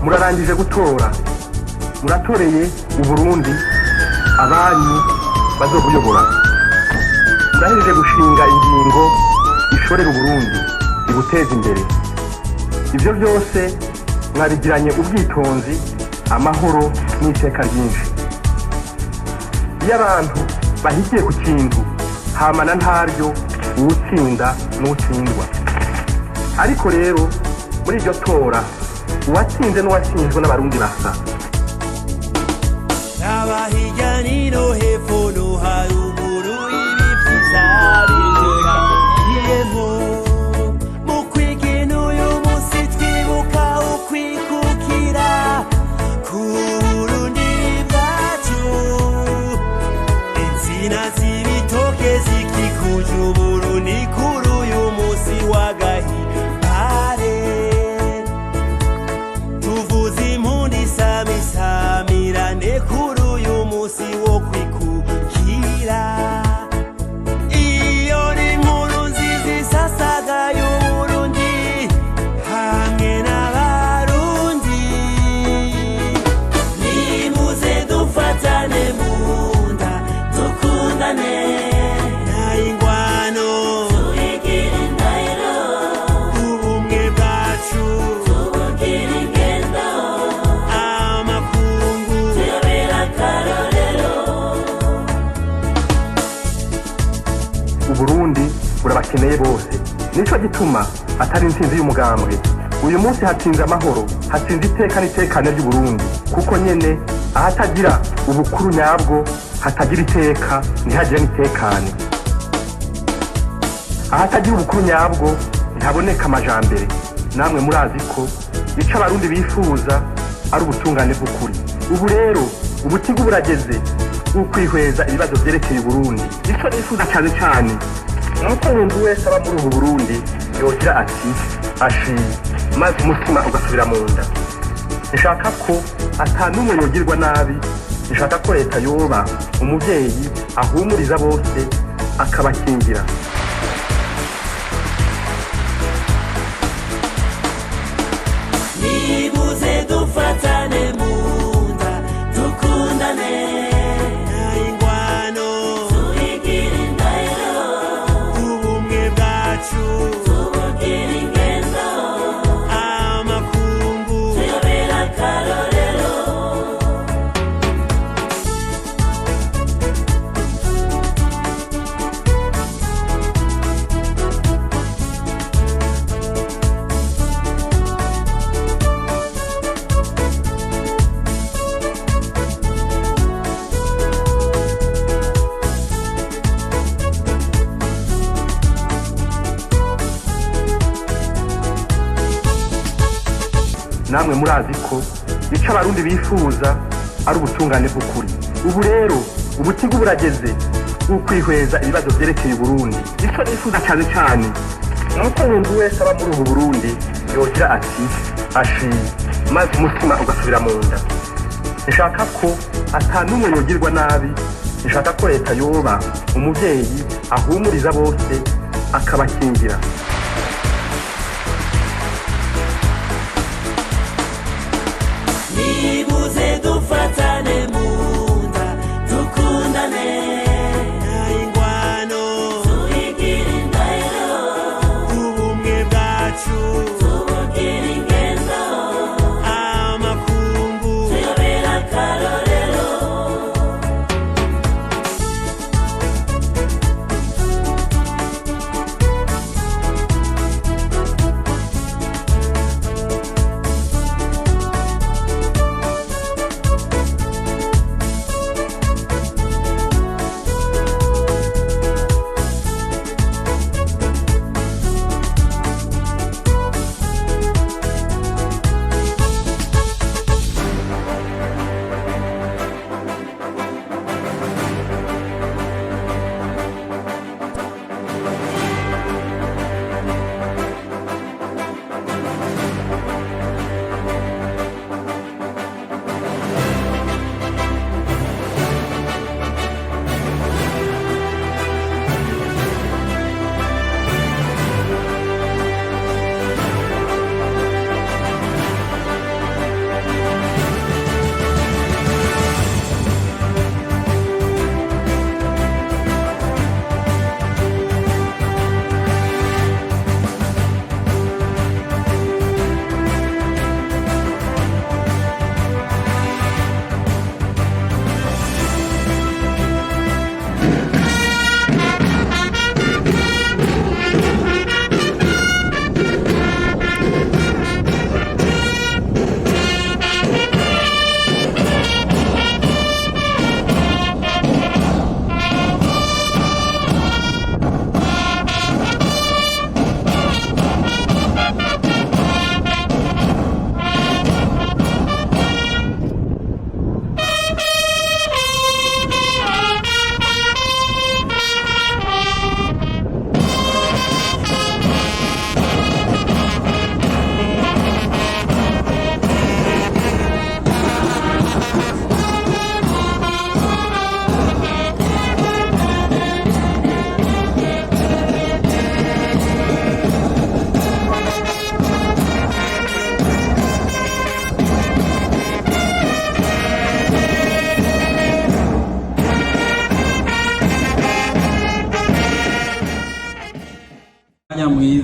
murarangije gutora, muratoreye Uburundi abanyu bazobuyobora, murahejeje gushinga ingingo ishorera Uburundi ibuteza imbere. Ivyo byose mwabigiranye ubwitonzi, amahoro n'iteka ryinshi. Iyo abantu bahigiye ku kintu hamana ntaryo uwutsinda n'utsindwa. Ariko rero muri iryo tora uwatsinze n'uwatsinzwe n'abarundi basa. Abahiganiro hepfo no haruguru ibivyiza binyura yemo mu kwigina uyu musi twibuka ukwikukira ku Burundi bwacu. Insina z'ibitoke zikikuje Uburundi kuri uyu musi w'agahimbare. Tuvuze impundu isamisamirane kuri uyu musi wo kwikukira. Iyo ni inkuru nziza isasagaye Uburundi hamwe n'abarundi. Nimuze dufatane mu nda dukundane, nta ingwano tuyigire indahiro. Ubumwe bwacu tubugire ingendo, amakungu tuyobera akarorero. Uburundi burabakeneye bose, nico gituma atari intsinzi y'umugambwe. Uyu munsi hatsinze amahoro, hatsinze iteka n'itekane ry'Uburundi, kuko nyene ahatagira ubukuru nyabwo hatagira iteka ntihagira n'itekane. Ahatagira ubukuru nyabwo ntihaboneka amajambere. Namwe murazi ko ico abarundi bifuza ari ubutungane bw'ukuri. Ubu rero ubutigu burageze ukwihweza ibibazo vyerekeye Uburundi. Ico nifuza cyane cyane nuko umuntu wese aba muri ubu Burundi yogira ati ashi, maze umutima ugasubira mu nda. Nshaka ko atanumwe yogirwa nabi, nshaka ko leta yoba umuvyeyi ahumuriza bose akabakingira. Nimuze dufatane mu nda dukundane, nta ingwano tuyigire indahiro. Ubumwe bwacu tubugire ingendo, amakungu tuyobera akarorero. Namwe murazi ko ico abarundi bifuza ari ubutungane bw'ukuri. Ubu rero ubutigu burageze ukwihweza ibibazo vyerekeye Uburundi. Ico nifuza cyane cyane nuko umuntu wese aba muri ubu Burundi yogira ati ashi, maze umutima ugasubira mu nda. Nshaka ko atanumwe yogirwa nabi, nshaka ko leta yoba umuvyeyi ahumuriza bose akabakingira. Nimuze dufatane mu nda dukundane, nta ingwano tuyigire indahiro. Ubumwe bwacu tubugire ingendo, amakungu tuyobera akarorero.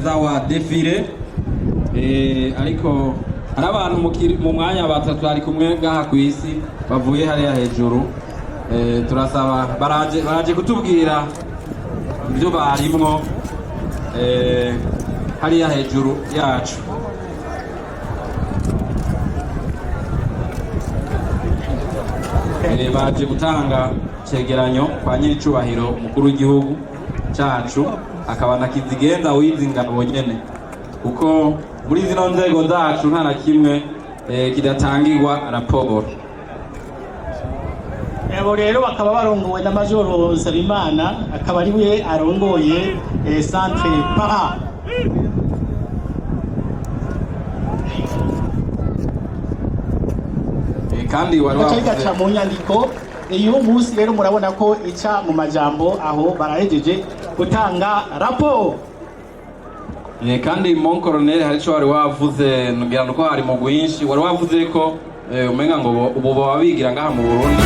mwiza wa defile ariko hari abantu mu mwanya batatu ari kumwe ngaha ku isi bavuye hariya hejuru turasaba baraje kutubwira ibyo barimwo hariya hejuru yacu. Baje gutanga cegeranyo kwa nyiricubahiro umukuru w'igihugu cacu akaba na kizigenda wizingano nyene kuko muri zino nzego zacu nta na kimwe kidatangirwa raporo. Abo rero bakaba barongowe na Majoro Nsabimana akaba ari we arongoye centre para. Kandi gaca mu nyandiko iyo munsi rero murabona ko ica mu majambo aho barahejeje gutanga raporo. Kandi mon colonel hari cyo wari wavuze ngira nuko hari mu gwinshi wari wavuze ko umenga ngo ubu babigira ngaha mu Burundi.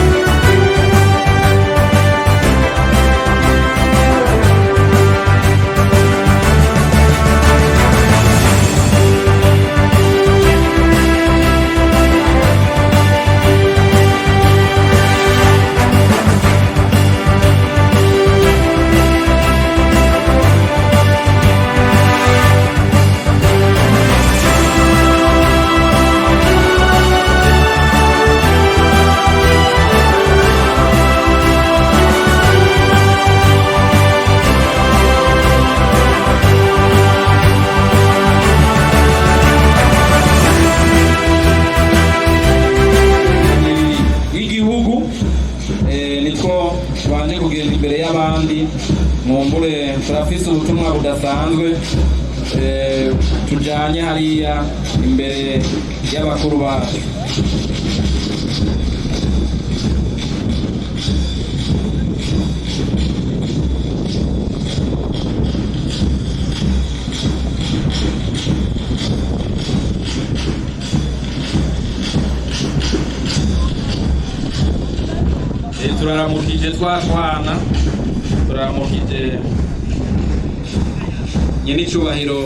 Turafise ubutumwa budasanzwe tujanye hariya imbere y'abakuru bacu. Turaramukije twatwana turaramukije nyenicubahiro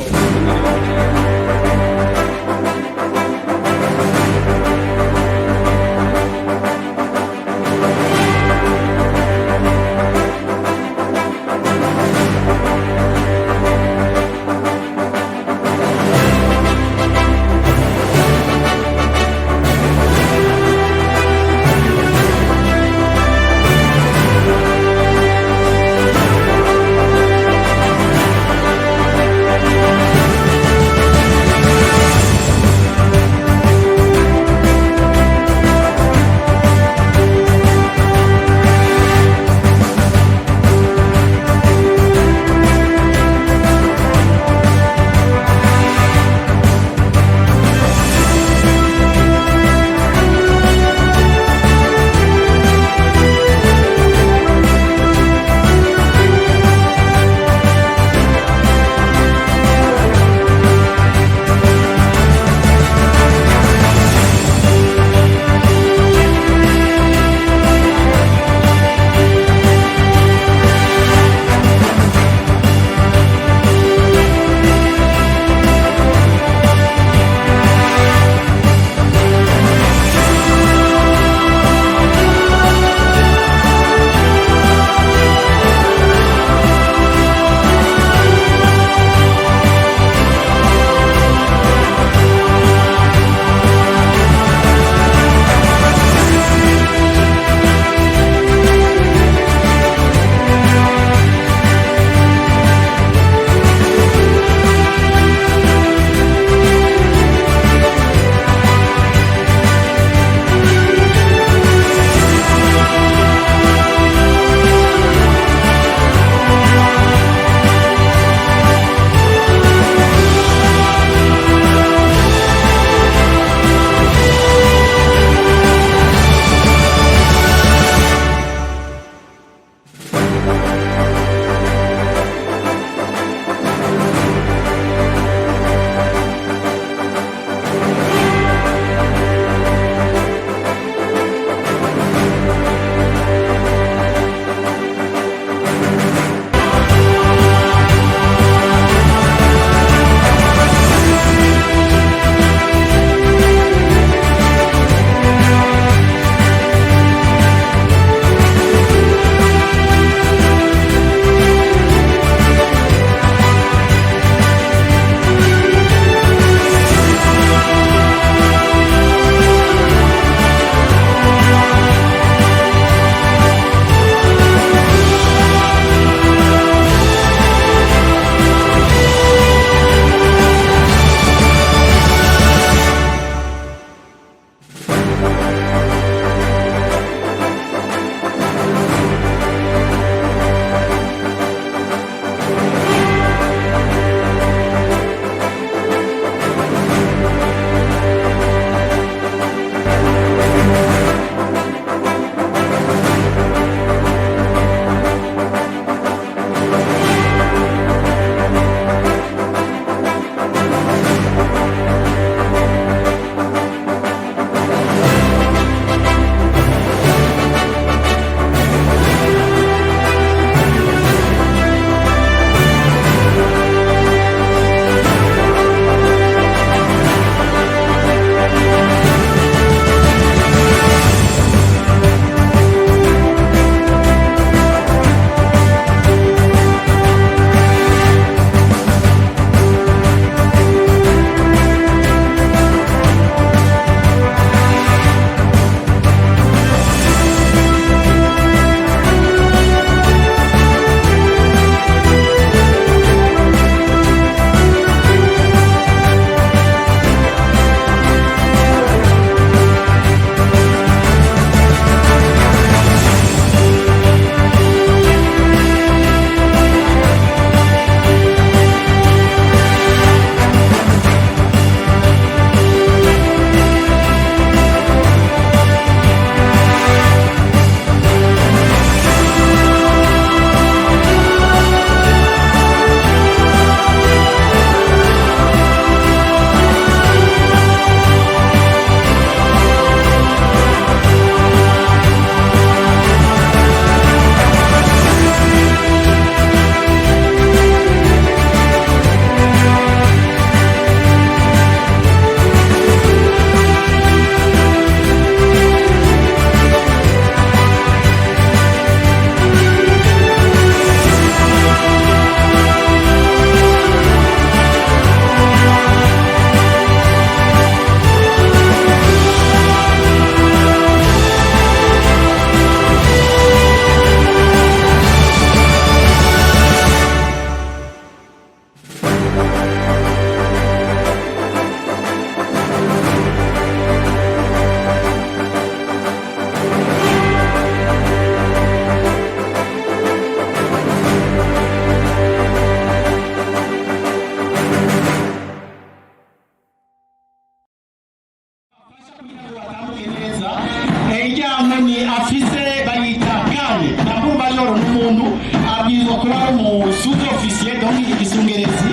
inkoni afise bayita bwari. Ntabwo majoro n'umuntu abwirizwa kuba ari umusuzi ofisiye donc igisongerezi.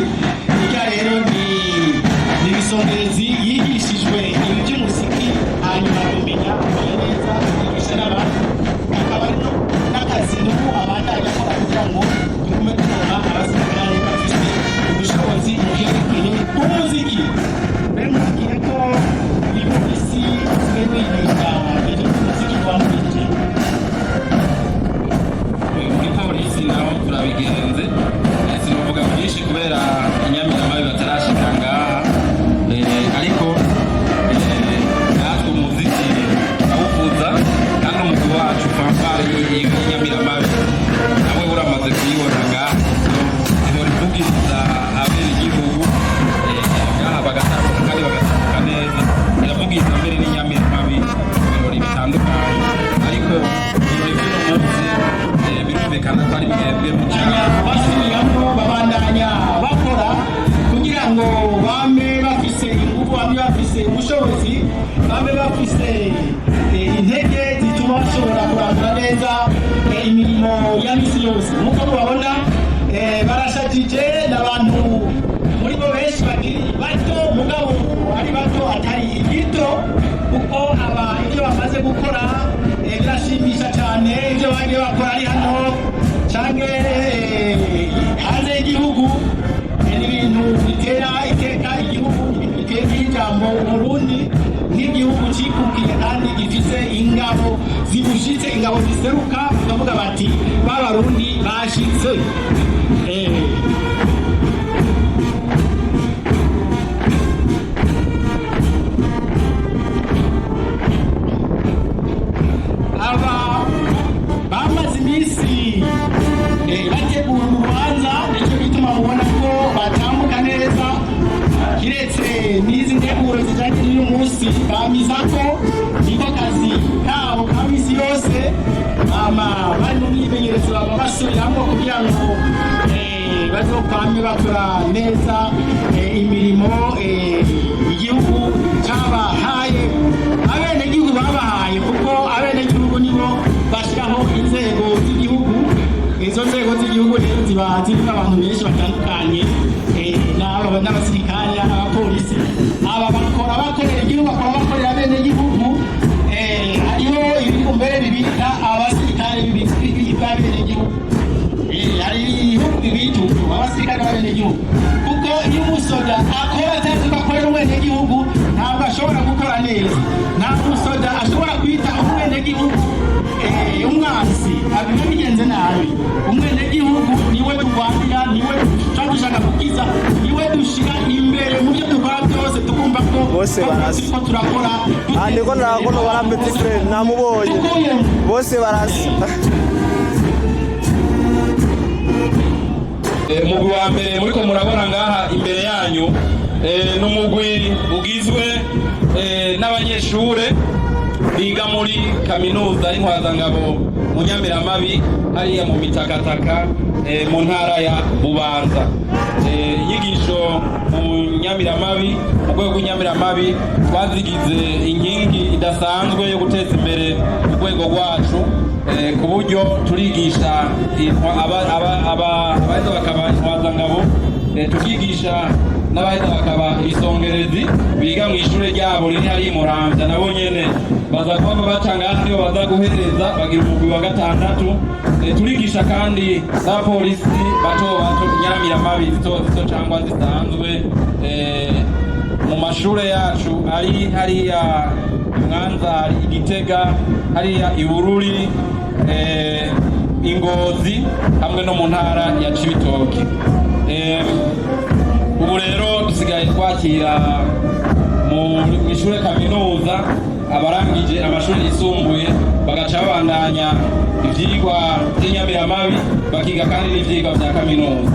Irya rero ni ibisongerezi yigishijwe ibi by'umuziki hanyuma kumenya neza yigisha n'abantu. Akaba ari n'akazi n'ubu abandanya akora kugira ngo tugume tubona abasirikare bafise ubushobozi mu vyerekeye umuziki. Bemubwiye ko ipolisi isigaye yigisha ibyo by'umuziki twamubije. Muri polisi naho turabigenze sinovuga byinshi kubera inyamiramabi batarashika ngaha ariko natwe umuziki awuvuza kandi umugwi wacu fanfare y'inyamiramabi nawe uramaze kuyibona ngaha ihora ivugiriza abene igihugu ngaha bagatambuka kandi bagatambuka neza iravugiriza mbere n'inyamiramabi ibirori bitandukanye ariko ibirori by'uno munsi birumvikana ko ari mwebwe mucanga basubiramo babandanya bakora kugira ngo bame bafise ingufu, bame bafise ubushobozi, bame bafise intege zituma bashobora kurangura neza imirimo ya misi yose. Nk'uko mubabona barashajije n'abantu muri bo benshi bakiri bato mugabo ari bato atari gito kuko ibyo bamaze gukora birashimisha cyane. Ibyo bagiye bakora ari hano canke hanze y'igihugu ni ibintu bitera iteka igihugu, bitera ijambo Burundi nk'igihugu cikukiye kandi gifise ingabo zibushitse, ingabo ziseruka bakavuga bati b'abarundi bashitse. Aba bamaze iminsi bategura urubanza, nicyo gituma mubona ko batambuka neza. Kiretse n'izi nteguro zijyanye n'uyu munsi bamiza ko niko kazi kabo ka misi yose, bari mu myimenyerezo baba basubiramo kugira ngo bazokwame bakora neza imirimo igihugu cyabahaye, abenegihugu babahaye, kuko abenegihugu nibo bashyiraho inzego z'igihugu. Izo nzego z'igihugu rero ziba zirimo abantu benshi batandukanye, n'abasirikare, abapolisi. Aba bakora bakorera igihugu, bakora bakorera abenegihugu. Hariho ibihugu mbere bibita abasirikare b'abenegihugu, hari ibihugu bibita abasirikare b'abenegihugu, kuko iyo umusoda akora atazi ko akorera umwenegihugu ntabwo ashobora gukora neza. Nta musoda ashobora kwita umwenegihugu umwansi, abiba bigenze nabi. Umwenegihugu niwe turwanira, niwe dushaka gukiza, niwe dushira imbere mu byo dukora byose, tukumva ko bose barasa ko turakora. niko narakono barambetse friend namubonye bose barasa. umugwi wa mbere muriko murabona ngaha imbere yanyu n'umugwi ugizwe n'abanyeshure biga muri kaminuza y'intwazangabo mu Nyamiramabi hariya mu Mitakataka mu ntara ya Bubanza. Inyigisho mu Nyamiramabi, mu rwego rw'Inyamiramabi twazigize inkingi idasanzwe yo guteza imbere urwego rwacu, ku buryo turigisha abaheza bakaba intwazangabo, tukigisha n'abaheza bakaba ibisongerezi biga mu ishure ryabo riri hariya i Muramvya. Nabo nyene baza kuba batanga hano nibo baza guhereza, bagira umugwi wa gatandatu. Turigisha kandi n'abapolisi bato bato Nyamiramabi zito cyangwa zisanzwe mu mashure yacu ari hariya Mwanza, hari Igitega, hariya Ibururi, Ingozi hamwe no mu ntara ya Cibitoke. Ubu rero dusigaye twakira mu ishure kaminuza abarangije amashuri yisumbuye bagaca babandanya ivyigwa by'Inyamiramabi, bakiga kandi n'ivyigwa vya kaminuza.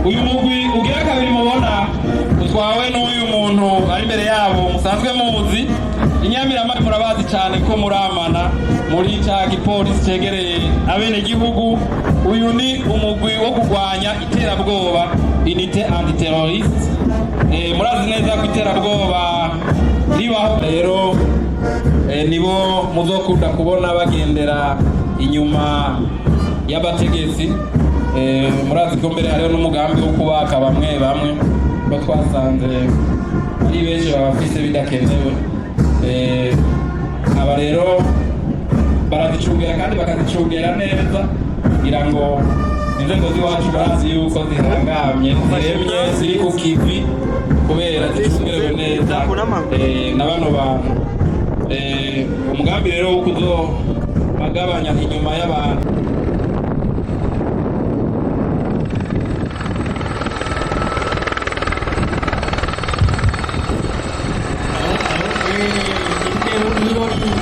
Uyu mugwi ugira kabiri mubona utwawe n'uyu muntu ari imbere yabo musanzwe muzi. Inyamiramabi murabazi cyane ko muramana muri ca gipolisi cegereye abenegihugu. Uyu ni umugwi wo kurwanya iterabwoba, unité antiterroriste. Murazi neza ko iterabwoba ribaho. Rero nibo muzokunda kubona bagendera inyuma y'abategetsi. Murazi ko mbere hariho n'umugambi wo kubaka bamwe bamwe ko twasanze ari benshi babafise bidakenewe. Aba rero barazicungera kandi bakazicungera neza kugira ngo inzego z'iwacu barazi yuko zihangamye ziremye ziri ku kivi kubera zicungerewe neza na bano bantu. Umugambi rero wo kuzobagabanya inyuma y'abantu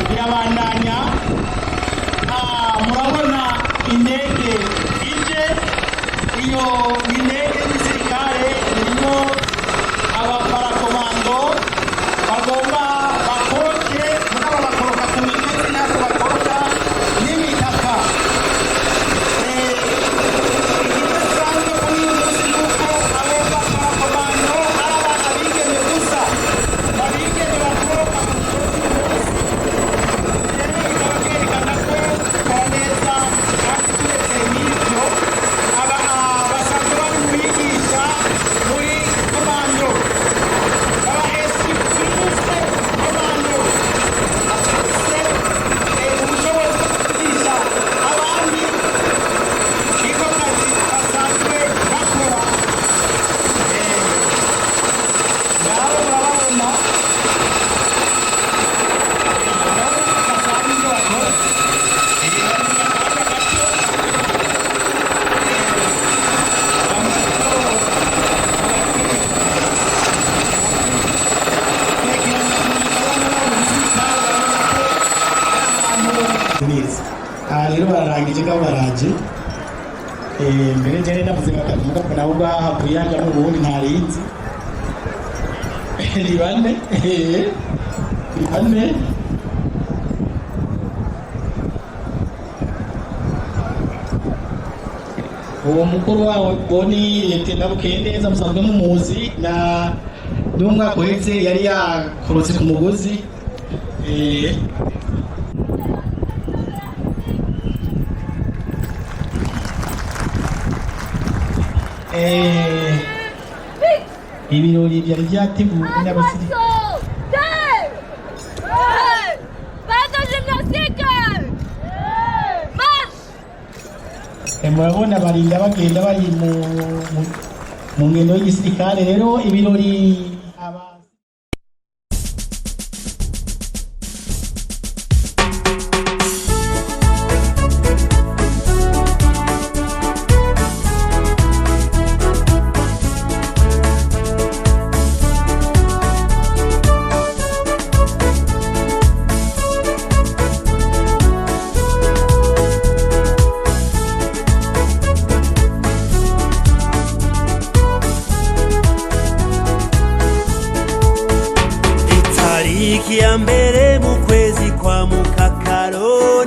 birabandanya. Murabona indege ije, iyo indege y'isirikare irimo abaparakomando bagomba bakoroke, mugabo bakoroka ku migozi ntabwo bakoroka n'imitaka. Igidasanzwe kuri uyu munsi ni uko abo baparakomando ari abana bigeme gusa, babigeme bakoroka ku migozi yose. Bikaba byerekana ko neza kandi turetse n'ibyo basanzwe bari mu bigisha muri komando abahesifise komando bafise ubushobozi bwo kwigisha abandi niko kazi basanzwe bakora. Ngaho murababona basanzwe ibyo bakora. Rero bararangije ngaho baraje. Mbere njyewe navuze bakavuga ko nabo ngaha kuyanja mu Burundi ntarinzi. Ni bane uwo mukuru wabo ni Lieutenant Bukendeza, musanzwe mumuzi, na n'umwaka uheze yari yakorotse ku mugozi. Ibirori byari byateguwe n'abasirikare. Murabona barinda bagenda bari mu ngendo y'igisirikare. Rero ibirori Itariki ya mbere mu kwezi kwa Mukakaro